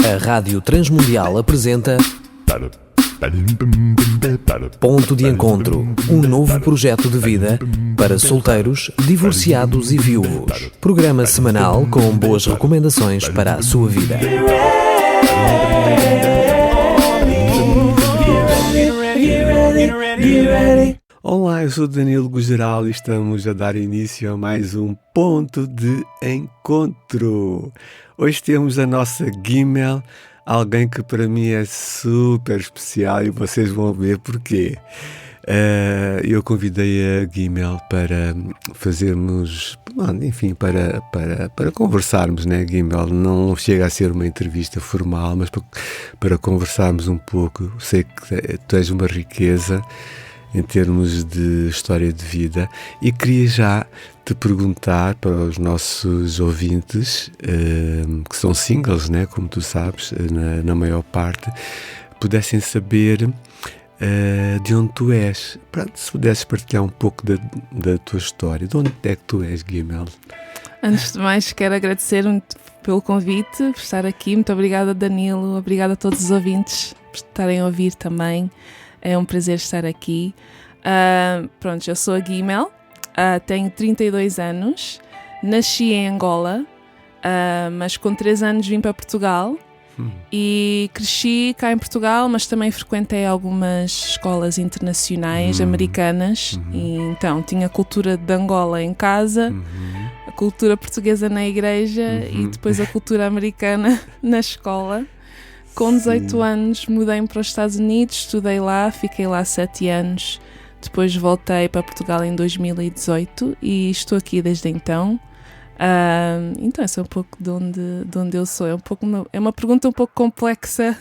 A Rádio Transmundial apresenta Ponto de Encontro, um novo projeto de vida para solteiros, divorciados e viúvos. Programa semanal com boas recomendações para a sua vida. Olá, eu sou Danilo Gugeral e estamos a dar início a mais um Ponto de Encontro. Hoje temos a nossa Gimel, alguém que para mim é super especial e vocês vão ver porquê. Eu convidei a Gimel para fazermos, enfim, para conversarmos, né, Gimel? Não chega a ser uma entrevista formal, mas para conversarmos um pouco. Sei que tu és uma riqueza em termos de história de vida e queria já te perguntar para os nossos ouvintes, que são singles, né, como tu sabes, na maior parte, pudessem saber de onde tu és. Pronto, se pudesses partilhar um pouco da tua história. De onde é que tu és, Gimel? Antes de mais, quero agradecer muito pelo convite, por estar aqui. Muito obrigada, Danilo. Obrigada a todos os ouvintes por estarem a ouvir também. É um prazer estar aqui. Pronto, eu sou a Gimel, tenho 32 anos, nasci em Angola, mas com 3 anos vim para Portugal e cresci cá em Portugal, mas também frequentei algumas escolas internacionais americanas. E, então tinha a cultura de Angola em casa, a cultura portuguesa na igreja e depois a cultura americana na escola. Com 18 anos mudei-me para os Estados Unidos, estudei lá, fiquei lá 7 anos. Depois voltei para Portugal em 2018 e estou aqui desde então. Então, essa é um pouco de onde eu sou. É uma pergunta um pouco complexa,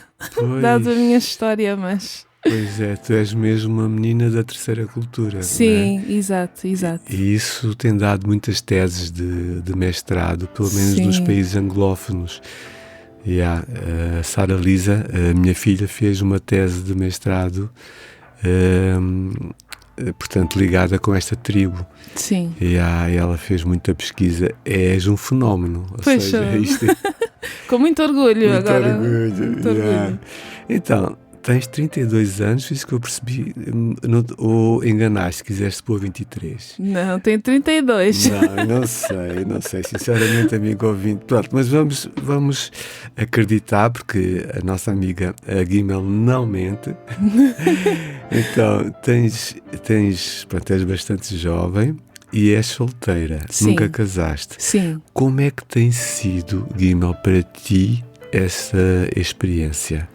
dada a minha história, mas... Pois é, tu és mesmo uma menina da terceira cultura. Sim, não é? Exato. E isso tem dado muitas teses de mestrado, pelo menos nos países anglófonos. E a Sara Lisa, a minha filha, fez uma tese de mestrado, portanto, ligada com esta tribo. Sim. E ela fez muita pesquisa. És um fenómeno. Pois seja, isto com muito orgulho muito agora. Orgulho. Muito orgulho. Então, tens 32 anos, isso que eu percebi, ou enganaste, quiseste pôr 23? Não, tenho 32. Não sei, sinceramente, amigo ouvinte. Pronto, mas vamos acreditar, porque a nossa amiga, a Gimel, não mente. Então, és bastante jovem e és solteira. Sim. Nunca casaste. Sim. Como é que tem sido, Gimel, para ti essa experiência?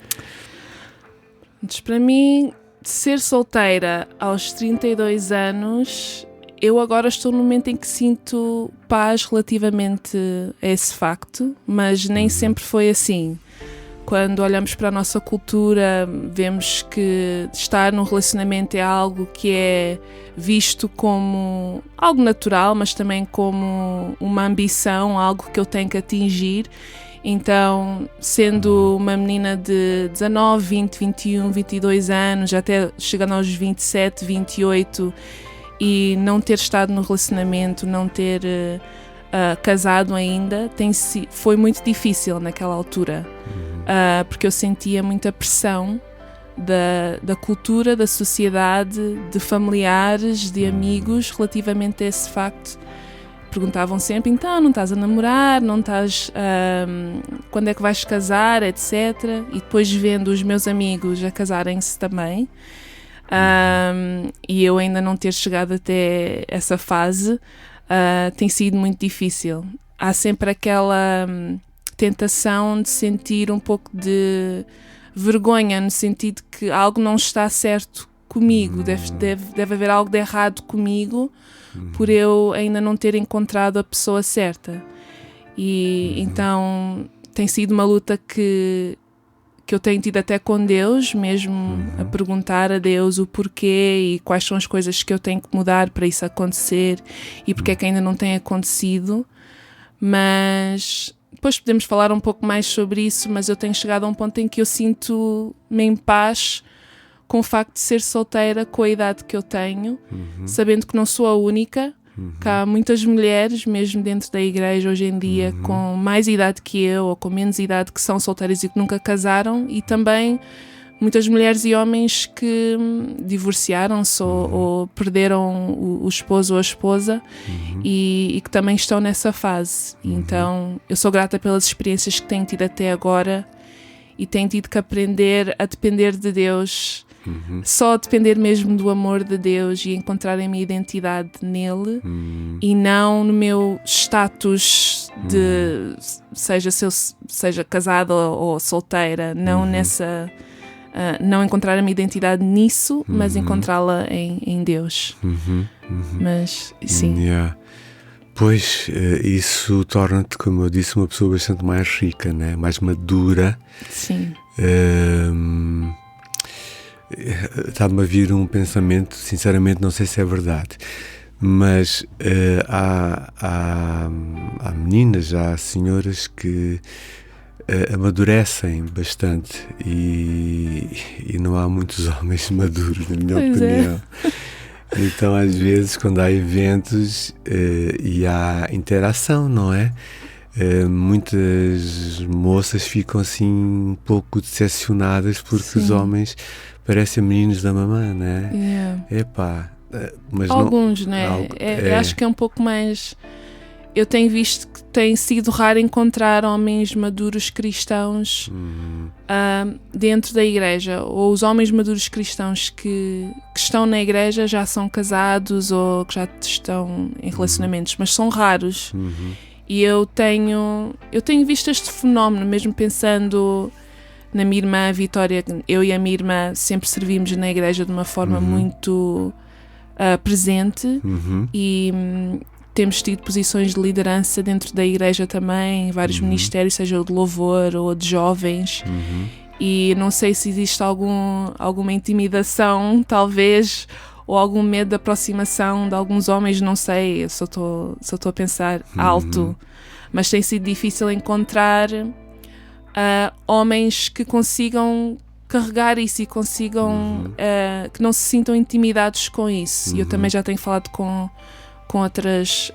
Para mim, ser solteira aos 32 anos, eu agora estou no momento em que sinto paz relativamente a esse facto, mas nem sempre foi assim. Quando olhamos para a nossa cultura, vemos que estar num relacionamento é algo que é visto como algo natural, mas também como uma ambição, algo que eu tenho que atingir. Então, sendo uma menina de 19, 20, 21, 22 anos, até chegando aos 27, 28, e não ter estado no relacionamento, não ter casado ainda, foi muito difícil naquela altura, porque eu sentia muita pressão da cultura, da sociedade, de familiares, de amigos, relativamente a esse facto. Perguntavam sempre, então, não estás a namorar, não estás, quando é que vais casar, etc. E depois vendo os meus amigos a casarem-se também, e eu ainda não ter chegado até essa fase, tem sido muito difícil. Há sempre aquela tentação de sentir um pouco de vergonha, no sentido que algo não está certo comigo, deve haver algo de errado comigo, por eu ainda não ter encontrado a pessoa certa. E então tem sido uma luta que eu tenho tido até com Deus, mesmo a perguntar a Deus o porquê e quais são as coisas que eu tenho que mudar para isso acontecer e porque é que ainda não tem acontecido. Mas depois podemos falar um pouco mais sobre isso, mas eu tenho chegado a um ponto em que eu sinto-me em paz com o facto de ser solteira com a idade que eu tenho, sabendo que não sou a única, que há muitas mulheres, mesmo dentro da igreja hoje em dia, com mais idade que eu ou com menos idade, que são solteiras e que nunca casaram, e também muitas mulheres e homens que divorciaram-se ou perderam o esposo ou a esposa e que também estão nessa fase. Então, eu sou grata pelas experiências que tenho tido até agora e tenho tido que aprender a depender de Deus, só a depender mesmo do amor de Deus e encontrar a minha identidade nele e não no meu status de seja casada ou solteira, não nessa... não encontrar a minha identidade nisso, mas encontrá-la em Deus. Mas, sim. Yeah. Pois, isso torna-te, como eu disse, uma pessoa bastante mais rica, né? Mais madura. Sim. Está-me a vir um pensamento, sinceramente não sei se é verdade, mas há meninas, há senhoras que amadurecem bastante e não há muitos homens maduros, na minha opinião. Então, às vezes, quando há eventos e há interação, não é? Muitas moças ficam assim um pouco decepcionadas porque os homens parecem meninos da mamã, não é? Yeah. Epá, mas alguns, não é? Acho que é um pouco mais... Eu tenho visto que tem sido raro encontrar homens maduros cristãos dentro da igreja, ou os homens maduros cristãos que estão na igreja já são casados ou que já estão em relacionamentos, mas são raros. E eu tenho visto este fenómeno, mesmo pensando na minha irmã Vitória. Eu e a minha irmã sempre servimos na igreja de uma forma muito presente e temos tido posições de liderança dentro da igreja também, em vários ministérios, seja de louvor ou de jovens. E não sei se existe alguma intimidação, talvez, ou algum medo de aproximação de alguns homens, não sei, eu só estou a pensar alto. Mas tem sido difícil encontrar homens que consigam carregar isso e consigam, que não se sintam intimidados com isso. E eu também já tenho falado com outras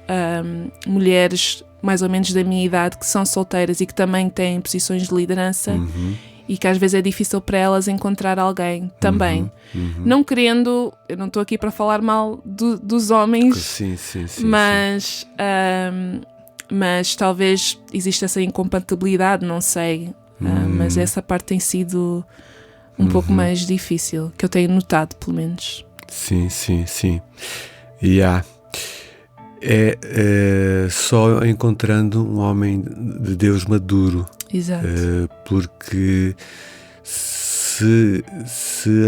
mulheres mais ou menos da minha idade que são solteiras e que também têm posições de liderança e que às vezes é difícil para elas encontrar alguém também. Não querendo, eu não estou aqui para falar mal dos homens, sim, mas talvez exista essa incompatibilidade, não sei, mas essa parte tem sido um pouco mais difícil, que eu tenho notado, pelo menos. Sim. É só encontrando um homem de Deus maduro. Exato. Porque se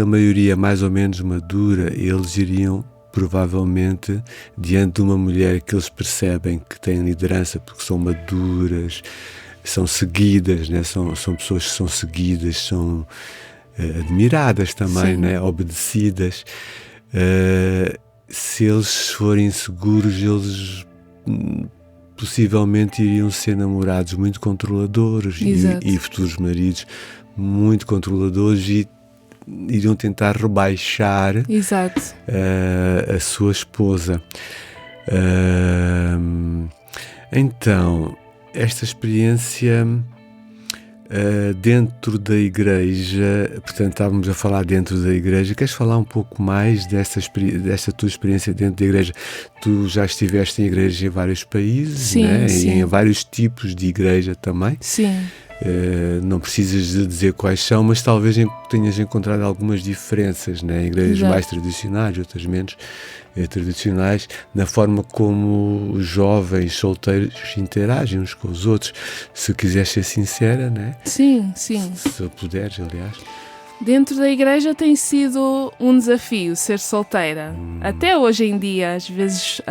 a maioria é mais ou menos madura, eles iriam provavelmente diante de uma mulher que eles percebem que tem liderança porque são maduras, são seguidas, né? São pessoas que são seguidas, são admiradas também, né? Obedecidas. Se eles forem seguros, eles possivelmente iriam ser namorados muito controladores e futuros maridos muito controladores e iriam tentar rebaixar a sua esposa. Então, esta experiência dentro da igreja, portanto estávamos a falar dentro da igreja, queres falar um pouco mais desta tua experiência dentro da igreja? Tu já estiveste em igreja em vários países, né? E em vários tipos de igreja também. Sim. Não precisas de dizer quais são, mas talvez tenhas encontrado algumas diferenças, né? Igrejas mais tradicionais, outras menos tradicionais, na forma como os jovens solteiros interagem uns com os outros. Se quiseres ser sincera, né? Sim. Se puderes, aliás. Dentro da igreja tem sido um desafio ser solteira. Até hoje em dia, às vezes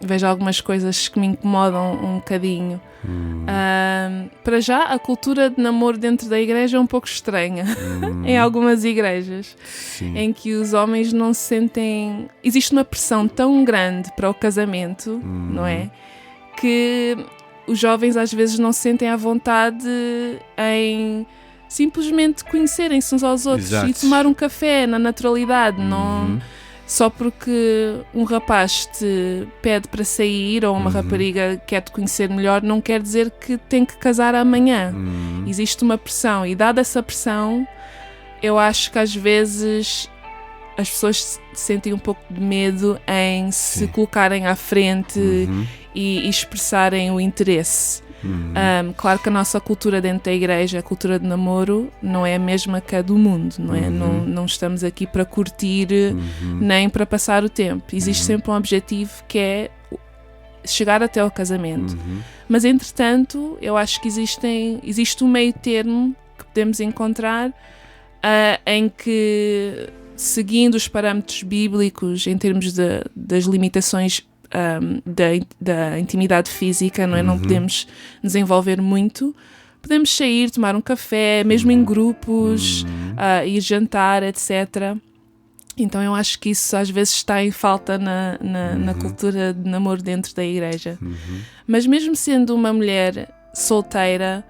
vejo algumas coisas que me incomodam um bocadinho. Para já, a cultura de namoro dentro da igreja é um pouco estranha em algumas igrejas. Sim. Em que os homens não se sentem... Existe uma pressão tão grande para o casamento, não é? Que os jovens às vezes não se sentem à vontade em simplesmente conhecerem-se uns aos outros. Exato. E tomar um café na naturalidade. Não, só porque um rapaz te pede para sair ou uma rapariga quer te conhecer melhor, não quer dizer que tem que casar amanhã. Existe uma pressão, e dada essa pressão, eu acho que às vezes as pessoas sentem um pouco de medo em se colocarem à frente e expressarem o interesse. Claro que a nossa cultura dentro da igreja, a cultura de namoro, não é a mesma que a do mundo, não é? Não estamos aqui para curtir nem para passar o tempo. Existe sempre um objetivo, que é chegar até ao casamento. Mas entretanto, eu acho que existe um meio termo que podemos encontrar, em que, seguindo os parâmetros bíblicos em termos das limitações da intimidade física, não é? Não podemos nos envolver muito. Podemos sair, tomar um café, mesmo em grupos, ir jantar, etc. Então eu acho que isso às vezes está em falta na cultura de namoro dentro da igreja. Mas mesmo sendo uma mulher solteira,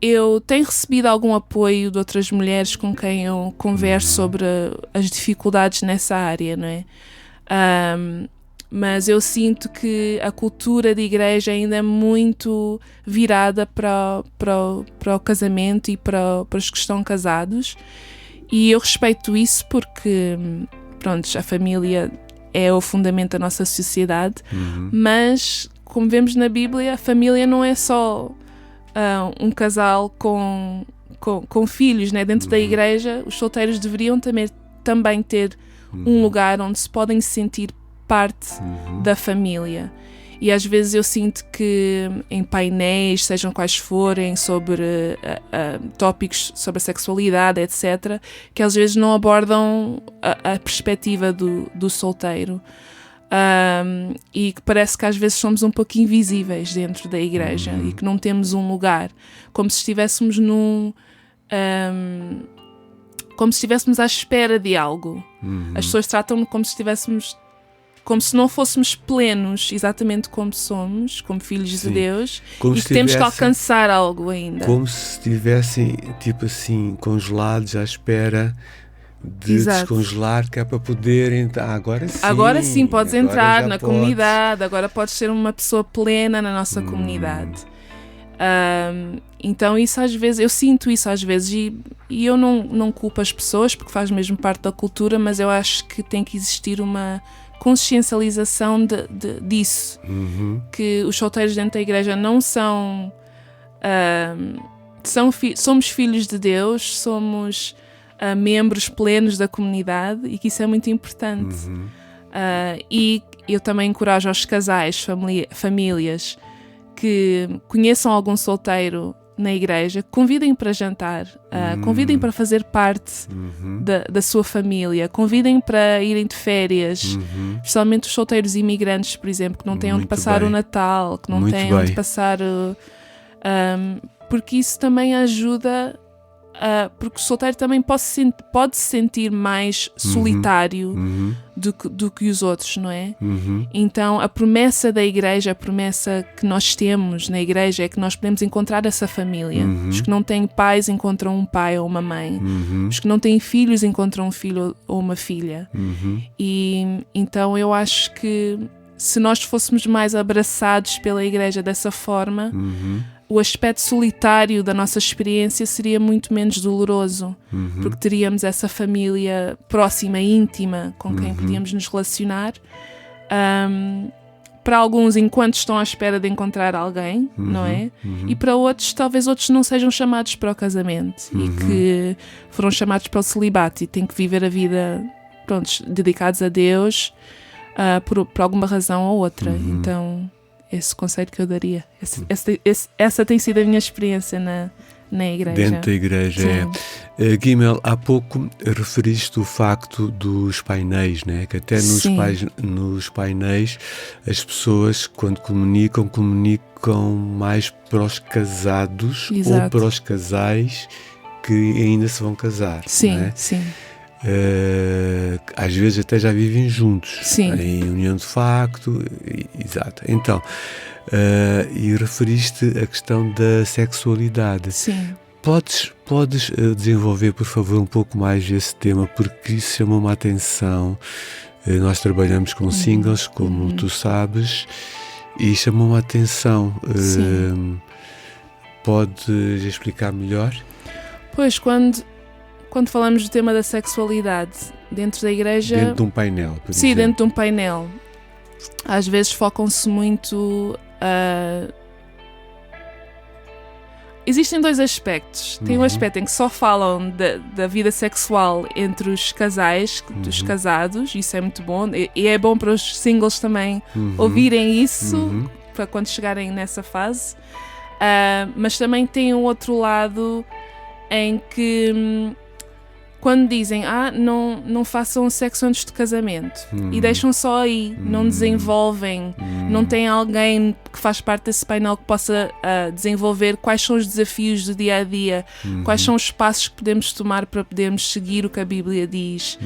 eu tenho recebido algum apoio de outras mulheres com quem eu converso sobre as dificuldades nessa área, não é? Mas eu sinto que a cultura de igreja ainda é muito virada para o casamento e para os que estão casados, e eu respeito isso porque, pronto, a família é o fundamento da nossa sociedade, mas, como vemos na Bíblia, a família não é só um casal com filhos, né? Dentro da igreja, os solteiros deveriam também ter um lugar onde se podem sentir parte da família. E às vezes eu sinto que em painéis, sejam quais forem, sobre tópicos sobre a sexualidade, etc., que às vezes não abordam a perspectiva do solteiro. E que parece que às vezes somos um pouco invisíveis dentro da igreja e que não temos um lugar, como se estivéssemos como se estivéssemos à espera de algo. As pessoas tratam-me como se não fôssemos plenos, exatamente como somos, como filhos de Deus, e que temos que alcançar algo ainda. Como se estivessem, tipo assim, congelados à espera de descongelar, que é para poder entrar. Agora sim podes entrar na comunidade, agora podes ser uma pessoa plena na nossa comunidade. Então isso às vezes, eu sinto isso às vezes, e eu não culpo as pessoas, porque faz mesmo parte da cultura, mas eu acho que tem que existir uma consciencialização disso, que os solteiros dentro da igreja não são, somos filhos de Deus, somos membros plenos da comunidade, e que isso é muito importante. E eu também encorajo aos casais, famílias, que conheçam algum solteiro na igreja, convidem para jantar, convidem para fazer parte da sua família, convidem para irem de férias, especialmente os solteiros imigrantes, por exemplo, que não têm onde passar o Natal, que não têm onde passar porque isso também ajuda, porque o solteiro também pode se sentir mais solitário do que os outros, não é? Então a promessa da igreja, a promessa que nós temos na igreja, é que nós podemos encontrar essa família. Os que não têm pais encontram um pai ou uma mãe, os que não têm filhos encontram um filho ou uma filha. E então eu acho que se nós fôssemos mais abraçados pela igreja dessa forma, o aspecto solitário da nossa experiência seria muito menos doloroso, porque teríamos essa família próxima, íntima, com quem podíamos nos relacionar. Para alguns, enquanto estão à espera de encontrar alguém, não é? E para outros, talvez outros não sejam chamados para o casamento e que foram chamados para o celibato e têm que viver a vida, prontos, dedicados a Deus, por alguma razão ou outra. Então, esse conselho que eu daria. Essa tem sido a minha experiência na igreja. Dentro da igreja, Guimel, há pouco referiste o facto dos painéis, né? Que até nos painéis as pessoas, quando comunicam mais para os casados ou para os casais que ainda se vão casar. Sim, né? sim. Às vezes até já vivem juntos, sim, em união de facto, exato. Então, e referiste a questão da sexualidade. Sim. Podes desenvolver, por favor, um pouco mais esse tema, porque isso chamou-me a atenção. Nós trabalhamos com singles, como tu sabes, e chamou-me a atenção. Podes explicar melhor? Pois, quando falamos do tema da sexualidade dentro da igreja... Dentro de um painel, por Sim, exemplo. dentro de um painel. Às vezes focam-se muito Existem dois aspectos. Tem um aspecto em que só falam da vida sexual entre os casais, dos casados, isso é muito bom, e é bom para os singles também ouvirem isso, para quando chegarem nessa fase. Mas também tem um outro lado em que quando dizem não façam sexo antes do casamento e deixam só aí, não desenvolvem, não tem alguém que faz parte desse painel que possa desenvolver quais são os desafios do dia a dia, quais são os passos que podemos tomar para podermos seguir o que a Bíblia diz,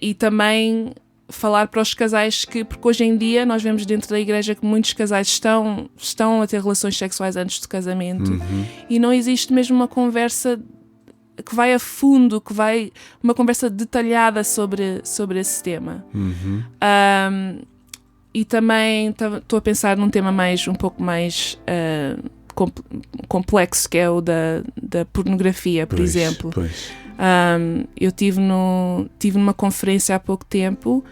e também falar para os casais porque hoje em dia nós vemos dentro da igreja que muitos casais estão a ter relações sexuais antes do casamento e não existe mesmo uma conversa que vai a fundo, uma conversa detalhada sobre esse tema. E também estou a pensar num tema um pouco mais complexo, que é o da pornografia, por exemplo. Eu tive numa conferência há pouco tempo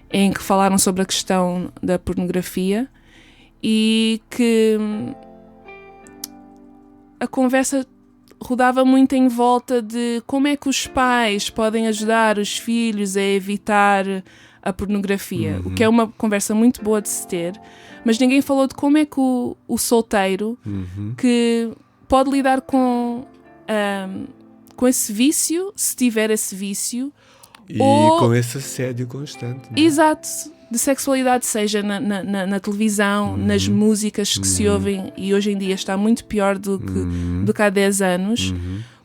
em que falaram sobre a questão da pornografia e que a conversa rodava muito em volta de como é que os pais podem ajudar os filhos a evitar a pornografia, o que é uma conversa muito boa de se ter, mas ninguém falou de como é que o solteiro que pode lidar com esse vício, se tiver esse vício, e com esse assédio constante, não é? Exato, de sexualidade, seja na televisão, nas músicas que se ouvem, e hoje em dia está muito pior do que há 10 anos.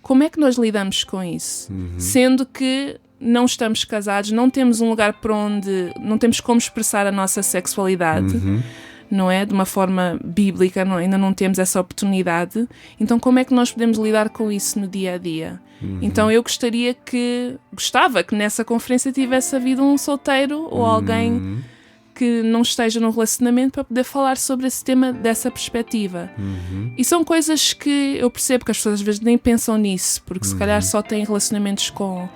Como é que nós lidamos com isso? Sendo que não estamos casados, não temos um lugar para onde, não temos como expressar a nossa sexualidade, não é? De uma forma bíblica, ainda não temos essa oportunidade. Então como é que nós podemos lidar com isso no dia a dia? Então eu gostava que nessa conferência tivesse havido um solteiro ou alguém que não esteja num relacionamento para poder falar sobre esse tema dessa perspectiva. E são coisas que eu percebo que as pessoas às vezes nem pensam nisso, porque se calhar só têm relacionamentos com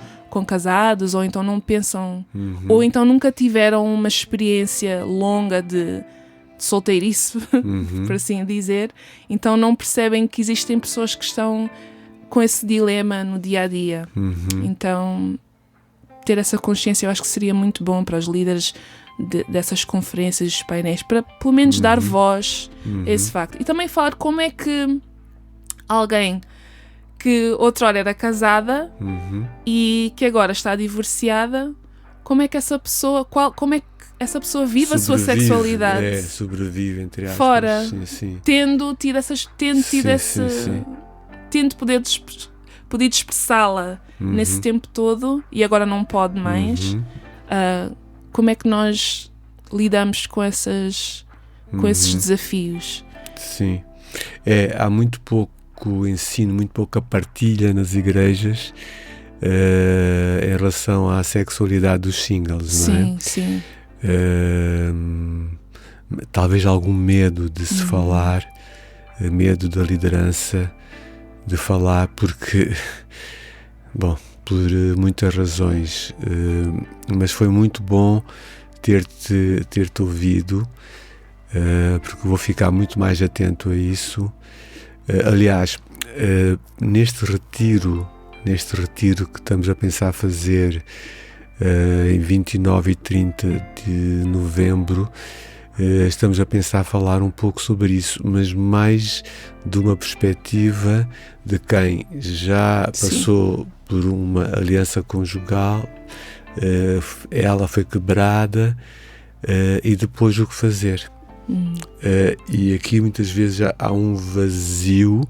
casados, ou então não pensam, ou então nunca tiveram uma experiência longa de solteirice, por assim dizer, então não percebem que existem pessoas que estão com esse dilema no dia a dia. Então ter essa consciência eu acho que seria muito bom para os líderes dessas conferências, dos painéis, para pelo menos dar voz a esse facto. E também falar como é que alguém que outrora era casada e que agora está divorciada, como é que essa pessoa, como é que essa pessoa vive a sua sexualidade? Sobrevive, entre aspas. Fora, sim. tendo podido expressá-la nesse tempo todo e agora não pode mais. Como é que nós lidamos com esses desafios? Sim. Há muito pouco ensino, muito pouca partilha nas igrejas em relação à sexualidade dos singles, não é? Sim. Talvez algum medo de se falar, medo da liderança de falar, porque, bom, por muitas razões, mas foi muito bom ter-te ouvido, porque vou ficar muito mais atento a isso. Aliás, neste retiro que estamos a pensar fazer em 29 e 30 de novembro, estamos a pensar falar um pouco sobre isso, mas mais de uma perspectiva de quem já passou por uma aliança conjugal, ela foi quebrada, e depois o que fazer. E aqui muitas vezes já há um vazio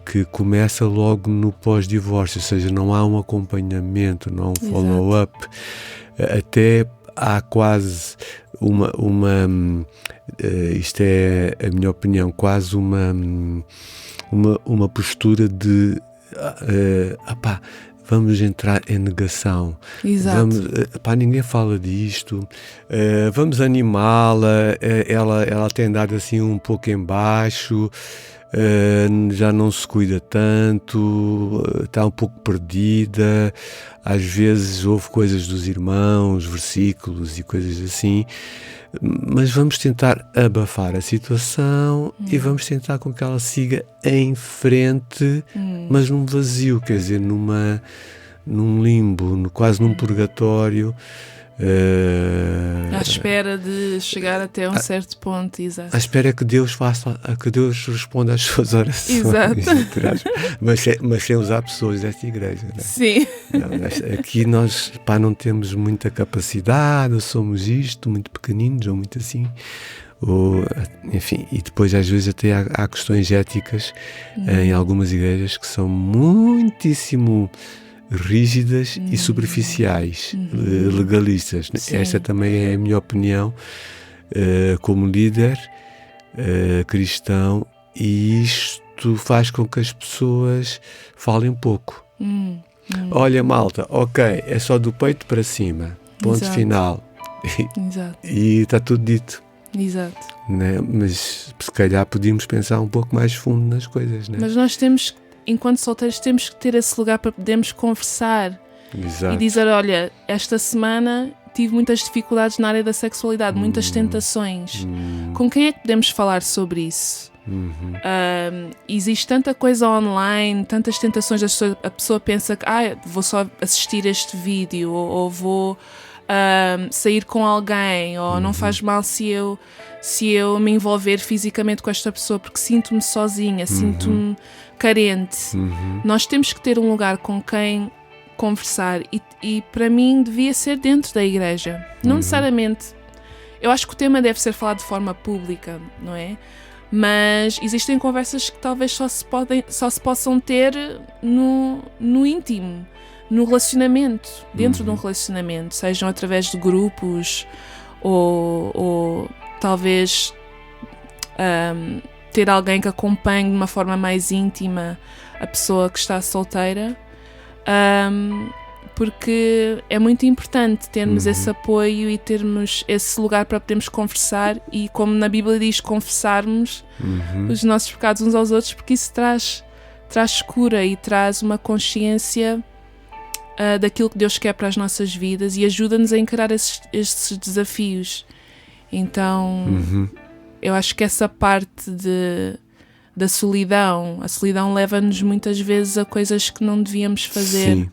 que começa logo no pós-divórcio, ou seja, não há um acompanhamento, não há um follow-up, até há quase isto é a minha opinião, quase uma postura de vamos entrar em negação. Exato. Ninguém fala disto, vamos animá-la, ela tem andado assim um pouco em baixo, já não se cuida tanto, está um pouco perdida, às vezes ouve coisas dos irmãos, versículos e coisas assim, mas vamos tentar abafar a situação e vamos tentar com que ela siga em frente, mas num vazio, quer dizer, num limbo, quase num purgatório. À espera de chegar até um certo ponto, exato. À espera que Deus responda às suas orações. Exato. mas sem usar pessoas desta igreja, não é? Sim. Não, aqui nós não temos muita capacidade, somos isto, muito pequeninos ou muito assim. Enfim, e depois às vezes até há questões éticas em algumas igrejas que são muitíssimo rígidas e superficiais, legalistas. Sim. Esta também é a minha opinião como líder cristão, e isto faz com que as pessoas falem pouco. Olha, malta, ok, é só do peito para cima, ponto Exato. Final. Exato. E está tudo dito. Exato. Né? Mas se calhar podíamos pensar um pouco mais fundo nas coisas, né? Mas nós temos, enquanto solteiros, temos que ter esse lugar para podermos conversar. Exato. E dizer, olha, esta semana tive muitas dificuldades na área da sexualidade, muitas tentações. Com quem é que podemos falar sobre isso? Existe tanta coisa online, tantas tentações, a pessoa pensa que vou só assistir este vídeo, ou vou sair com alguém, ou não faz mal se eu me envolver fisicamente com esta pessoa, porque sinto-me sozinha, sinto-me carente. Nós temos que ter um lugar com quem conversar, e para mim devia ser dentro da igreja. Não necessariamente, eu acho que o tema deve ser falado de forma pública, não é? Mas existem conversas que talvez só se possam ter no íntimo, no relacionamento, dentro de um relacionamento, sejam através de grupos ou talvez ter alguém que acompanhe de uma forma mais íntima a pessoa que está solteira, porque é muito importante termos esse apoio e termos esse lugar para podermos conversar, e como na Bíblia diz, confessarmos os nossos pecados uns aos outros, porque isso traz cura e traz uma consciência daquilo que Deus quer para as nossas vidas, e ajuda-nos a encarar esses desafios. Então eu acho que essa parte da solidão, a solidão leva-nos muitas vezes a coisas que não devíamos fazer. Sim.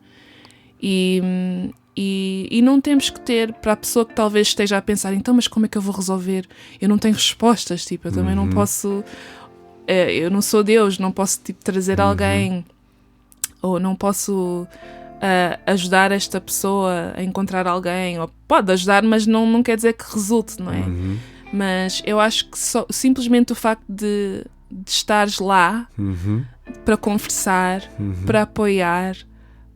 E não temos que ter, para a pessoa que talvez esteja a pensar, então, mas como é que eu vou resolver? Eu não tenho respostas, tipo, eu também não posso, eu não sou Deus, não posso trazer alguém, ou não posso ajudar esta pessoa a encontrar alguém, ou pode ajudar, mas não quer dizer que resulte, não é? Mas eu acho que simplesmente o facto de estares lá para conversar, para apoiar,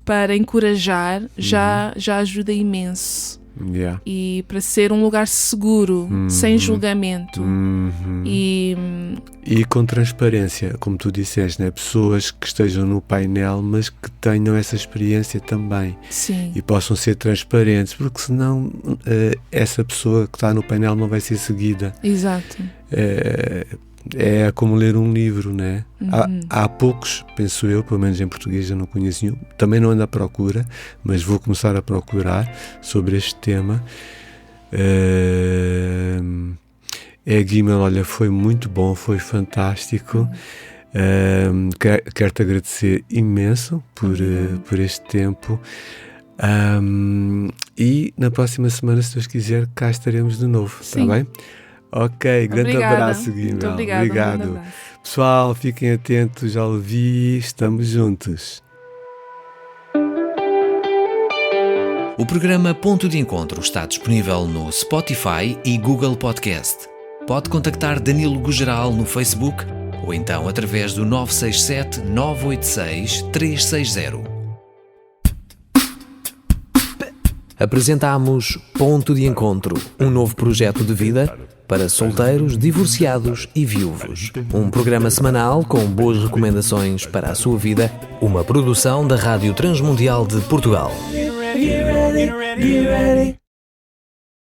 para encorajar, já ajuda imenso. Yeah. E para ser um lugar seguro, sem julgamento. E com transparência, como tu disseste, né? Pessoas que estejam no painel, mas que tenham essa experiência também. sim, E possam ser transparentes, porque senão essa pessoa que está no painel não vai ser seguida. exato. É como ler um livro, né? Há poucos, penso eu, pelo menos em português eu não conheço nenhum, também não ando à procura, mas vou começar a procurar sobre este tema. Guimel, olha, foi muito bom, foi fantástico. Quero-te agradecer imenso por este tempo. E na próxima semana, se Deus quiser, cá estaremos de novo, está bem? Ok, grande Obrigada. abraço, Guimel. Muito obrigada. Obrigado. Um grande abraço. Pessoal, fiquem atentos, já ouvi, estamos juntos. O programa Ponto de Encontro está disponível no Spotify e Google Podcast. Pode contactar Danilo Gugeral no Facebook ou então através do 967 986 360. apresentámos Ponto de Encontro, um novo projeto de vida para solteiros, divorciados e viúvos. Um programa semanal com boas recomendações para a sua vida, uma produção da Rádio Transmundial de Portugal. Get ready.